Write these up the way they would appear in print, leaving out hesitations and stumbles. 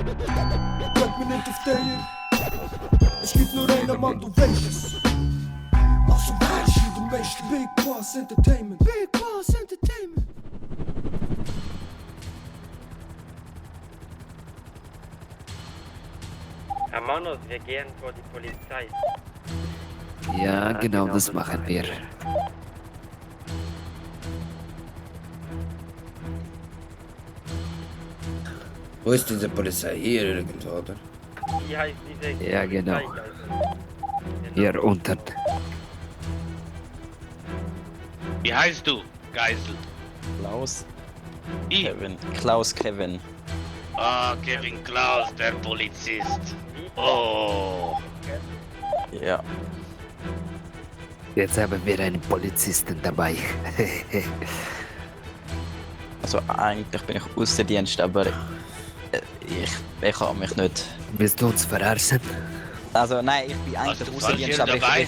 Bleib mir nicht auf der. Es gibt nur einen Mann, du weißt es. Also weißt du, du weißt Big Boss Entertainment. Big Boss Entertainment. Hermanos, wir gehen vor die Polizei. Ja, genau, das machen wir. Wo ist diese Polizei? Hier irgendwo, oder? Wie heißt diese Ja, genau. Polizeigeisel? Hier unten. Wie heißt du, Geisel? Klaus. Ich? Kevin. Klaus Kevin. Ah, Kevin Klaus, der Polizist. Oh. Ja. Jetzt haben wir einen Polizisten dabei. Also eigentlich bin ich Aussendienst, aber ich kann mich nicht. Willst du uns verarschen? Also nein, ich bin eigentlich du Aussendienst, falsch aber dabei?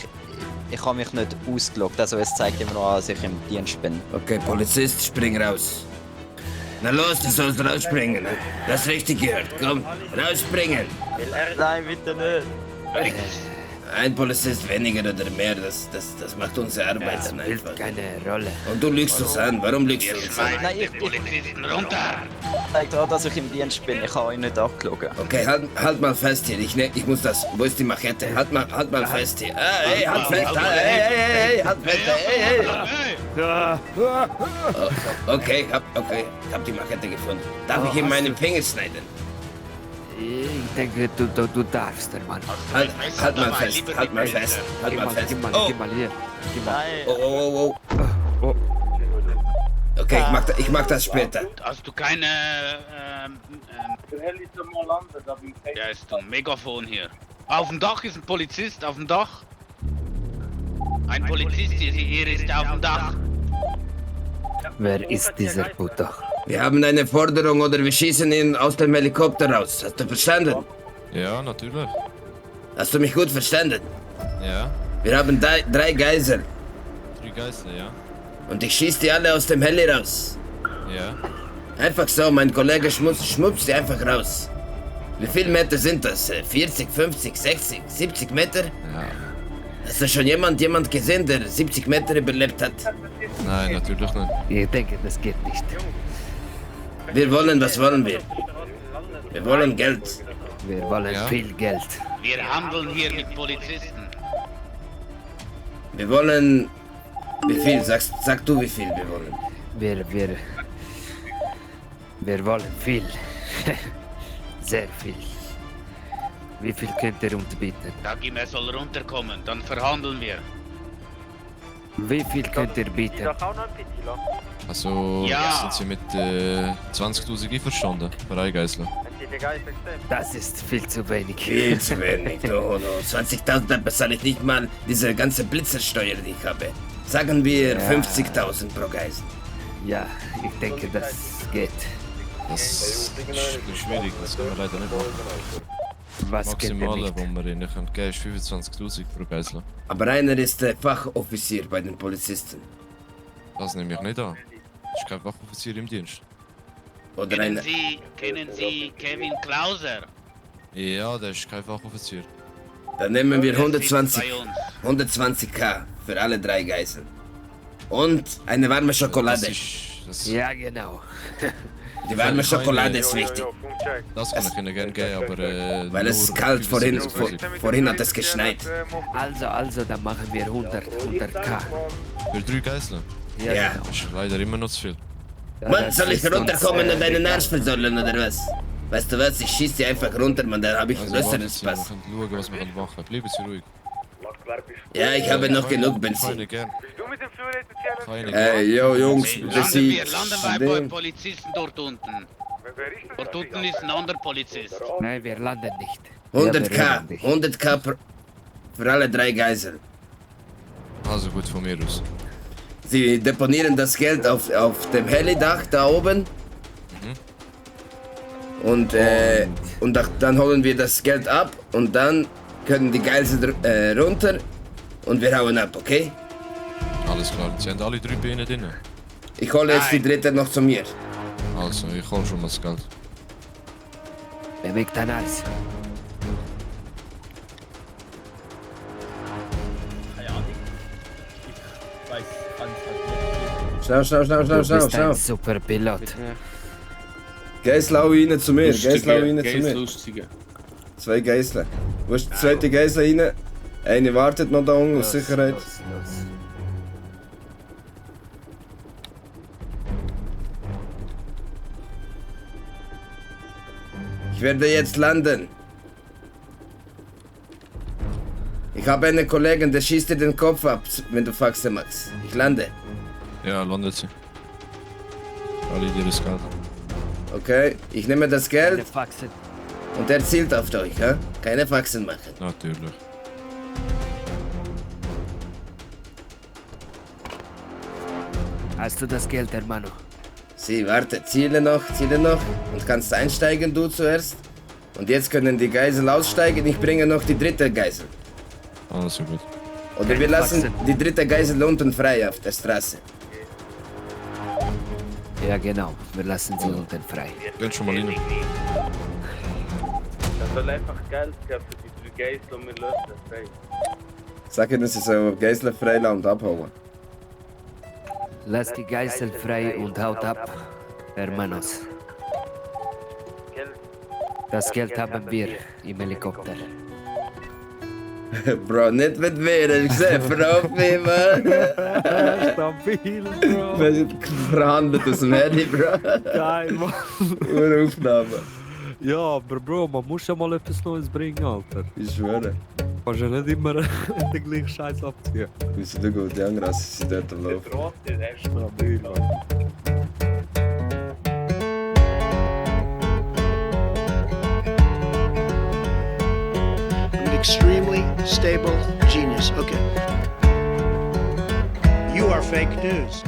ich habe mich nicht ausgeloggt. Also es zeigt immer noch an, dass ich im Dienst bin. Okay, Polizist, spring raus. Na los, du sollst rausspringen. Ne? Das ist richtig gehört. Komm, rausspringen. Will er Nein, bitte nicht. Ein Polizist weniger oder mehr, das macht unsere Arbeit dann Spielt einfach. keine Rolle. Und du lügst uns an. Warum lügst Wir du uns an? schmeißen Nein, den Polizisten runter. Zeigt auch, dass ich im Dienst bin. Ich habe euch nicht angelogen. Okay, halt mal fest hier. Ich muss das. Wo ist die Machete? Halt mal fest hier. Ah, hey, halt fest. Hey, halt fest. Hey. Okay, ich hab die Machete gefunden. Darf ich ihm meinen Finger schneiden? Ich denke, du darfst, der Mann. Halt mal fest. Halt mal fest. Halt mal fest. Gib mal hier. Gib mal. Nein. Oh. Oh. Okay, ich mach das später. Hast du keine, ja, ist ein Megafon hier. Auf dem Dach ist ein Polizist, auf dem Dach. Ein Polizist hier ist auf dem Dach. Wer ist dieser Butter? Wir haben eine Forderung oder wir schießen ihn aus dem Helikopter raus. Hast du verstanden? Ja, natürlich. Hast du mich gut verstanden? Ja. Wir haben drei Geiseln 3 Geiseln, ja. und ich schieß die alle aus dem Heli raus. Ja. Einfach so, mein Kollege schmupst die einfach raus. Wie viele Meter sind das? 40, 50, 60, 70 Meter? Ja. Hast du schon jemand gesehen, der 70 Meter überlebt hat? Nein, natürlich nicht. Ich denke, das geht nicht. Was wollen wir? Wir wollen Geld. Wir wollen Ja. viel Geld. Wir handeln hier mit Polizisten. Wir wollen... Wie viel? Sag du, wie viel wir wollen. Wir wollen viel. Sehr viel. Wie viel könnt ihr uns bieten? Sag ihm, er soll runterkommen, dann verhandeln wir. Wie viel könnt ihr bieten? Also Ja. sind Sie mit 20.000 einverstanden für ein Geisel? Das ist viel zu wenig. Viel zu wenig. No. 20.000 bezahle ich nicht mal diese ganze Blitzersteuer, die ich habe. Sagen wir 50.000 pro Geisel. Ja, ich denke, das geht. Das ist ein bisschen schwierig, das können wir leider nicht machen. Was könnt ihr Maximale, nicht? wo wir ihnen geben können, ist 25.000 pro Geisel. Aber einer ist Fachoffizier bei den Polizisten. Das nehme ich nicht an. Das ist kein Wachoffizier im Dienst. Oder einer... Kennen Sie Kevin Klauser? Ja, der ist kein Fachoffizier. Dann nehmen wir Der sitzt 120, bei uns. 120k für alle 3 Geiseln. Und eine warme Schokolade. Das Ja, genau. Die warme Schokolade ist wichtig, kann ich Ihnen gerne geben, aber weil es nur ist kalt. 75%. Vorhin hat es geschneit. Also, dann machen wir 100k. Für 3 Geiseln? Ja. Das ist leider immer noch zu viel. Mann, soll ich ist uns, runterkommen und deinen Arsch versollen oder was? Weißt du was, ich schieß die einfach runter, Mann, dann habe ich einen Also warten größeren Sie, wir Spaß. können schauen, was wir machen können. Bleiben Sie ruhig. Ja, ich habe noch genug Keine Benzin. gern. Keine Hey, yo, Jungs, Okay, das sieht... landen bei Polizisten dort unten. Dort unten ist ein anderer Polizist. Nein, wir landen nicht. Wir 100k, berühren dich. 100k für alle 3 Geiseln. Also gut von mir aus. Sie deponieren das Geld auf dem Helidach da oben. Und dann holen wir das Geld ab und dann können die Geiseln runter und wir hauen ab, okay? Alles klar. Sie haben alle 3 Beine drin. Ich hole jetzt die dritte noch zu mir. Also, ich hol schon mal das Geld. Beweg dein Hals. Keine Ahnung. Ich weiß, kann es Schnell, schnell, schnell, schnell, Du schnell, bist ein schnell. super Pilot. Geisel, hau rein zu mir. Geisel, hau rein zu mir. Lustige. 2 Geiseln. Wo ist die zweite Geisel rein? Eine wartet noch da unten aus Sicherheit. Los. Ich werde jetzt landen. Ich habe einen Kollegen, der schießt dir den Kopf ab, wenn du Faxe machst. Ich lande. Ja, landet sie. Alle dir das Geld. Okay, ich nehme das Keine Geld Faxen. und er zielt auf euch, ja? Keine Faxen machen. Natürlich. Hast du das Geld, Hermano? Sie, warte, ziele noch und kannst einsteigen, du zuerst. Und jetzt können die Geisel aussteigen, ich bringe noch die dritte Geisel. Alles gut. Oder wir lassen die dritte Geisel unten frei auf der Straße. Ja, genau. Wir lassen sie unten frei. Gehen schon mal rein. Er soll einfach Geld geben für die 3 Geiseln und wir lösen das frei. Sag ihnen, sie sollen Geisel frei lassen und abhauen. Lass die Geißel frei und haut ab, Hermanos. Geld. Das Geld haben wir im Helikopter. Bro, nicht mit mir, ich sehe, Profi, man. Stabil, Bro. Wir sind verhandelt aus dem Handy, Bro. Geil, Mann. Uraufnahme. Ja, aber Bro, man muss ja mal etwas Neues bringen, Alter. Ich schwöre. Kannst ja nicht immer den gleichen Scheiß abziehen. Wir sind gut, die anderen sind dort am Laufen. Rote, der ist Stabil, Mann. An extremely stable genius. Okay. You are fake news.